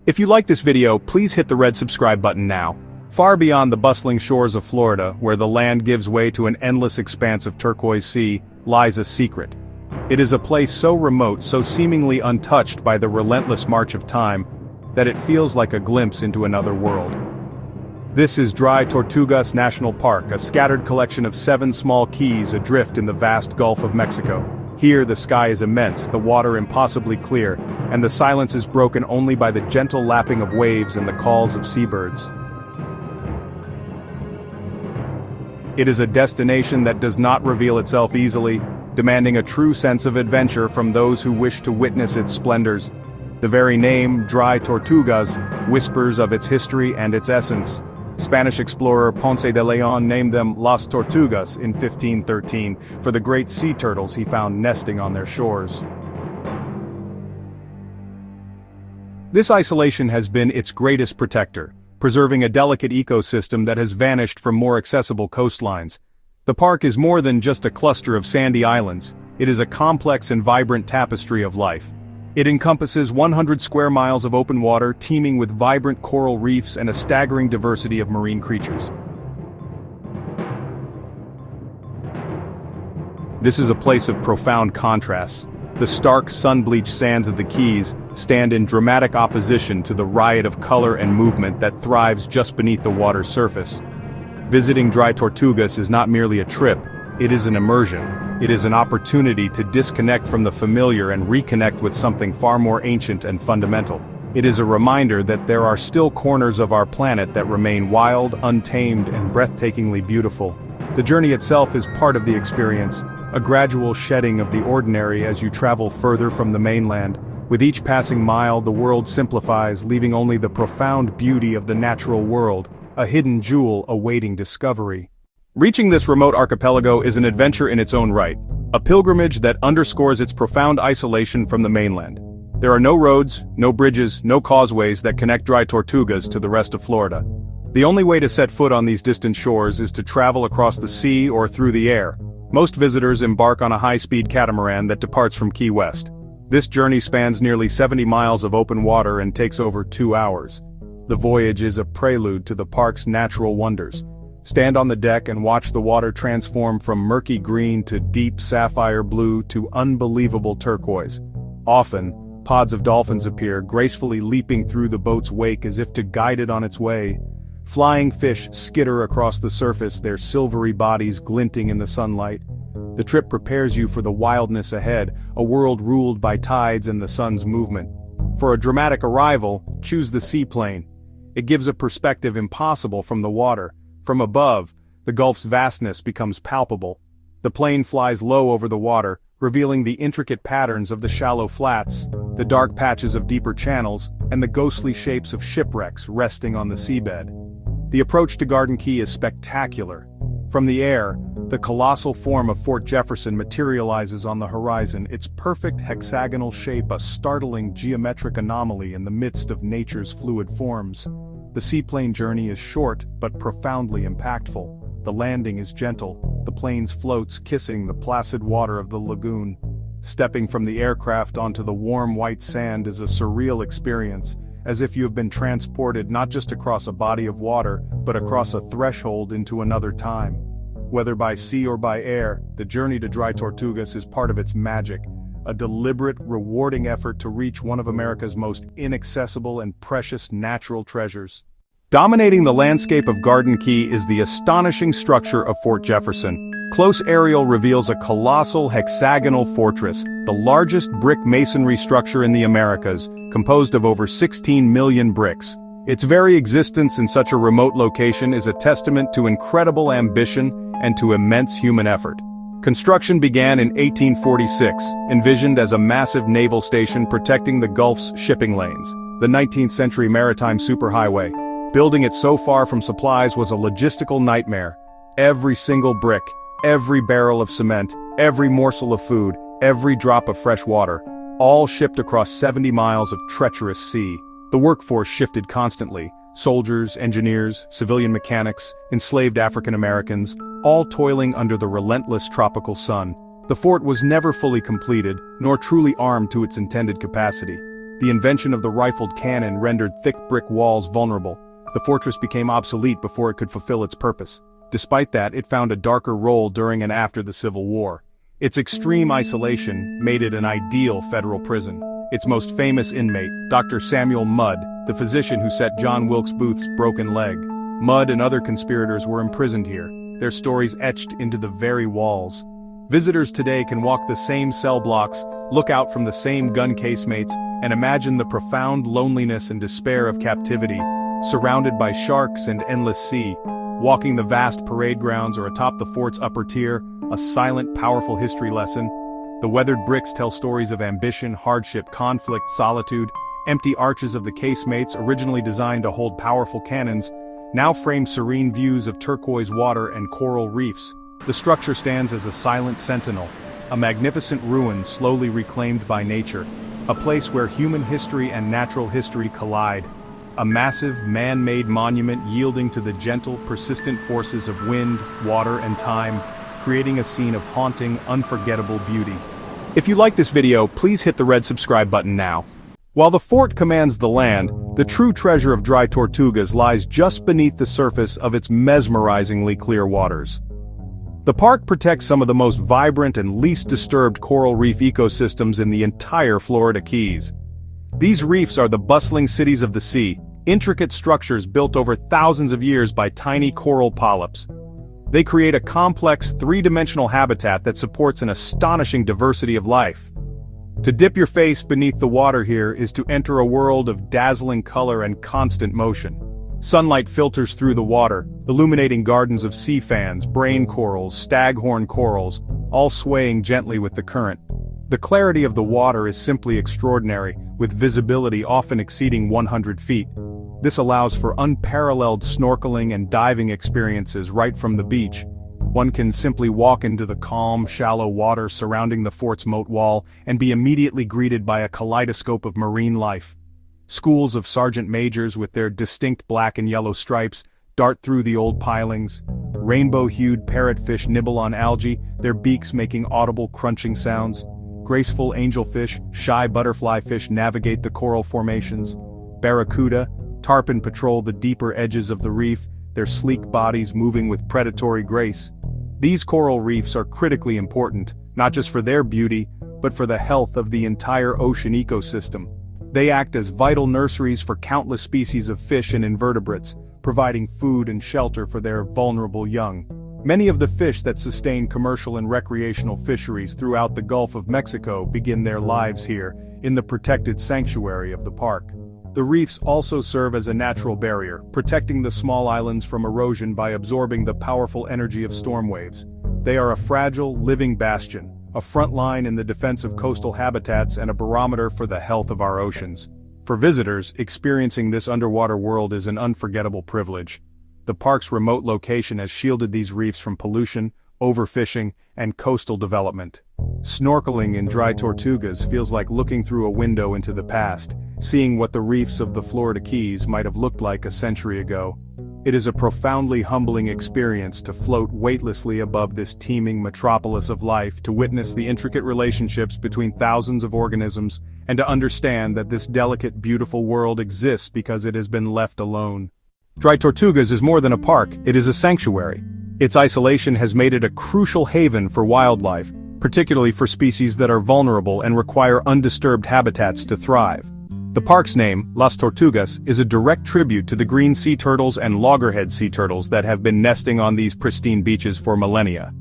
If you like this video, please hit the red subscribe button now. Far beyond the bustling shores of Florida, where the land gives way to an endless expanse of turquoise sea, lies a secret. It is a place so remote, so seemingly untouched by the relentless march of time, that it feels like a glimpse into another world. This is Dry Tortugas National Park, a scattered collection of 7 small keys adrift in the vast Gulf of Mexico. Here the sky is immense, the water impossibly clear, and the silence is broken only by the gentle lapping of waves and the calls of seabirds. It is a destination that does not reveal itself easily, demanding a true sense of adventure from those who wish to witness its splendors. The very name, Dry Tortugas, whispers of its history and its essence. Spanish explorer Ponce de Leon named them Las Tortugas in 1513 for the great sea turtles he found nesting on their shores. This isolation has been its greatest protector, preserving a delicate ecosystem that has vanished from more accessible coastlines. The park is more than just a cluster of sandy islands, it is a complex and vibrant tapestry of life. It encompasses 100 square miles of open water teeming with vibrant coral reefs and a staggering diversity of marine creatures. This is a place of profound contrasts. The stark, sun-bleached sands of the Keys stand in dramatic opposition to the riot of color and movement that thrives just beneath the water's surface. Visiting Dry Tortugas is not merely a trip, it is an immersion. It is an opportunity to disconnect from the familiar and reconnect with something far more ancient and fundamental. It is a reminder that there are still corners of our planet that remain wild, untamed, and breathtakingly beautiful. The journey itself is part of the experience, a gradual shedding of the ordinary as you travel further from the mainland. With each passing mile, the world simplifies, leaving only the profound beauty of the natural world, a hidden jewel awaiting discovery. Reaching this remote archipelago is an adventure in its own right, a pilgrimage that underscores its profound isolation from the mainland. There are no roads, no bridges, no causeways that connect Dry Tortugas to the rest of Florida. The only way to set foot on these distant shores is to travel across the sea or through the air. Most visitors embark on a high-speed catamaran that departs from Key West. This journey spans nearly 70 miles of open water and takes over 2 hours. The voyage is a prelude to the park's natural wonders. Stand on the deck and watch the water transform from murky green to deep sapphire blue to unbelievable turquoise. Often, pods of dolphins appear, gracefully leaping through the boat's wake as if to guide it on its way. Flying fish skitter across the surface, their silvery bodies glinting in the sunlight. The trip prepares you for the wildness ahead, a world ruled by tides and the sun's movement. For a dramatic arrival, choose the Seaplane. It gives a perspective impossible from the water. From above, the Gulf's vastness becomes palpable. The plane flies low over the water, revealing the intricate patterns of the shallow flats, the dark patches of deeper channels, and the ghostly shapes of shipwrecks resting on the seabed. The approach to Garden Key is spectacular. From the air, the colossal form of Fort Jefferson materializes on the horizon, its perfect hexagonal shape a startling geometric anomaly in the midst of nature's fluid forms. The seaplane journey is short but profoundly impactful. The landing is gentle, the plane floats kissing the placid water of the lagoon. Stepping from the aircraft onto the warm white sand is a surreal experience, as if you have been transported not just across a body of water, but across a threshold into another time. Whether by sea or by air, the journey to Dry Tortugas is part of its magic, a deliberate, rewarding effort to reach one of America's most inaccessible and precious natural treasures. Dominating the landscape of Garden Key is the astonishing structure of Fort Jefferson. Close aerial reveals a colossal hexagonal fortress, the largest brick masonry structure in the Americas, composed of over 16 million bricks. Its very existence in such a remote location is a testament to incredible ambition and to immense human effort. Construction began in 1846, envisioned as a massive naval station protecting the Gulf's shipping lanes, the 19th century maritime superhighway. Building it so far from supplies was a logistical nightmare. Every single brick, every barrel of cement, every morsel of food, every drop of fresh water, all shipped across 70 miles of treacherous sea. The workforce shifted constantly. Soldiers, engineers, civilian mechanics, enslaved African Americans, all toiling under the relentless tropical sun. The fort was never fully completed, nor truly armed to its intended capacity. The invention of the rifled cannon rendered thick brick walls vulnerable. The fortress became obsolete before it could fulfill its purpose. Despite that, it found a darker role during and after the Civil War. Its extreme isolation made it an ideal federal prison. Its most famous inmate, Dr. Samuel Mudd, the physician who set John Wilkes Booth's broken leg. Mudd and other conspirators were imprisoned here, their stories etched into the very walls. Visitors today can walk the same cell blocks, look out from the same gun casemates, and imagine the profound loneliness and despair of captivity, surrounded by sharks and endless sea. Walking the vast parade grounds or atop the fort's upper tier, a silent, powerful history lesson. The weathered bricks tell stories of ambition, hardship, conflict, solitude. Empty arches of the casemates, originally designed to hold powerful cannons, now frame serene views of turquoise water and coral reefs. The structure stands as a silent sentinel, a magnificent ruin slowly reclaimed by nature, a place where human history and natural history collide. A massive, man-made monument yielding to the gentle, persistent forces of wind, water, and time, creating a scene of haunting, unforgettable beauty. If you like this video, please hit the red subscribe button now. While the fort commands the land, the true treasure of Dry Tortugas lies just beneath the surface of its mesmerizingly clear waters. The park protects some of the most vibrant and least disturbed coral reef ecosystems in the entire Florida Keys. These reefs are the bustling cities of the sea, intricate structures built over thousands of years by tiny coral polyps. They create a complex, three-dimensional habitat that supports an astonishing diversity of life. To dip your face beneath the water here is to enter a world of dazzling color and constant motion. Sunlight filters through the water, illuminating gardens of sea fans, brain corals, staghorn corals, all swaying gently with the current. The clarity of the water is simply extraordinary, with visibility often exceeding 100 feet. This allows for unparalleled snorkeling and diving experiences right from the beach. One can simply walk into the calm, shallow water surrounding the fort's moat wall and be immediately greeted by a kaleidoscope of marine life. Schools of sergeant majors with their distinct black and yellow stripes dart through the old pilings. Rainbow-hued parrotfish nibble on algae, their beaks making audible crunching sounds. Graceful angelfish, shy butterfly fish navigate the coral formations. Barracuda, tarpon patrol the deeper edges of the reef, their sleek bodies moving with predatory grace. These coral reefs are critically important, not just for their beauty, but for the health of the entire ocean ecosystem. They act as vital nurseries for countless species of fish and invertebrates, providing food and shelter for their vulnerable young. Many of the fish that sustain commercial and recreational fisheries throughout the Gulf of Mexico begin their lives here, in the protected sanctuary of the park. The reefs also serve as a natural barrier, protecting the small islands from erosion by absorbing the powerful energy of storm waves. They are a fragile, living bastion, a front line in the defense of coastal habitats and a barometer for the health of our oceans. For visitors, experiencing this underwater world is an unforgettable privilege. The park's remote location has shielded these reefs from pollution, overfishing, and coastal development. Snorkeling in Dry Tortugas feels like looking through a window into the past, seeing what the reefs of the Florida Keys might have looked like a century ago. It is a profoundly humbling experience to float weightlessly above this teeming metropolis of life, to witness the intricate relationships between thousands of organisms, and to understand that this delicate, beautiful world exists because it has been left alone. Dry Tortugas is more than a park, it is a sanctuary. Its isolation has made it a crucial haven for wildlife, particularly for species that are vulnerable and require undisturbed habitats to thrive. The park's name, Las Tortugas, is a direct tribute to the green sea turtles and loggerhead sea turtles that have been nesting on these pristine beaches for millennia.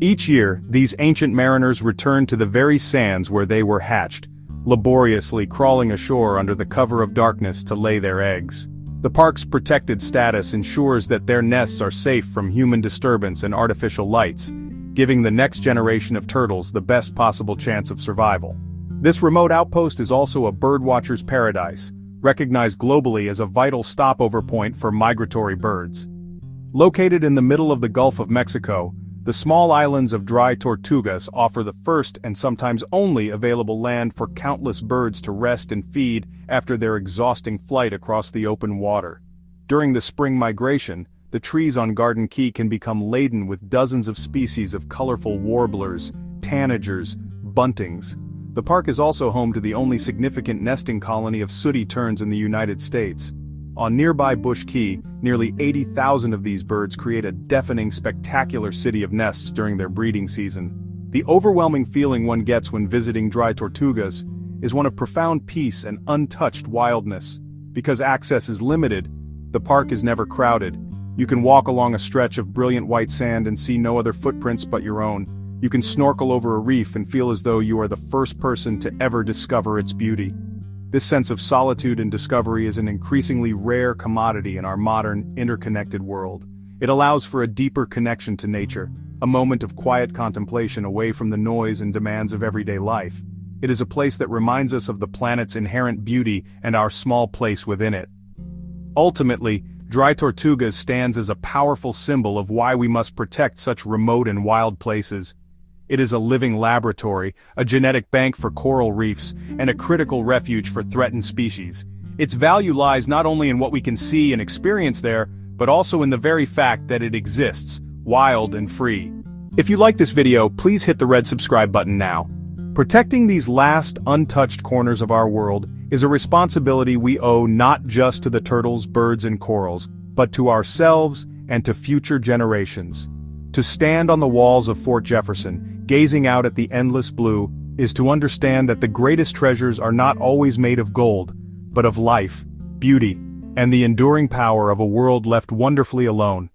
Each year, these ancient mariners return to the very sands where they were hatched, laboriously crawling ashore under the cover of darkness to lay their eggs. The park's protected status ensures that their nests are safe from human disturbance and artificial lights, giving the next generation of turtles the best possible chance of survival. This remote outpost is also a birdwatcher's paradise, recognized globally as a vital stopover point for migratory birds. Located in the middle of the Gulf of Mexico, the small islands of Dry Tortugas offer the first and sometimes only available land for countless birds to rest and feed after their exhausting flight across the open water. During the spring migration, the trees on Garden Key can become laden with dozens of species of colorful warblers, tanagers, buntings. The park is also home to the only significant nesting colony of sooty terns in the United States. On nearby Bush Key, nearly 80,000 of these birds create a deafening, spectacular city of nests during their breeding season. The overwhelming feeling one gets when visiting Dry Tortugas is one of profound peace and untouched wildness. Because access is limited, the park is never crowded. You can walk along a stretch of brilliant white sand and see no other footprints but your own. You can snorkel over a reef and feel as though you are the first person to ever discover its beauty. This sense of solitude and discovery is an increasingly rare commodity in our modern, interconnected world. It allows for a deeper connection to nature, a moment of quiet contemplation away from the noise and demands of everyday life. It is a place that reminds us of the planet's inherent beauty and our small place within it. Ultimately, Dry Tortugas stands as a powerful symbol of why we must protect such remote and wild places. It is a living laboratory, a genetic bank for coral reefs, and a critical refuge for threatened species. Its value lies not only in what we can see and experience there, but also in the very fact that it exists, wild and free. If you like this video, please hit the red subscribe button now. Protecting these last untouched corners of our world is a responsibility we owe not just to the turtles, birds, and corals, but to ourselves and to future generations. To stand on the walls of Fort Jefferson, gazing out at the endless blue, is to understand that the greatest treasures are not always made of gold, but of life, beauty, and the enduring power of a world left wonderfully alone.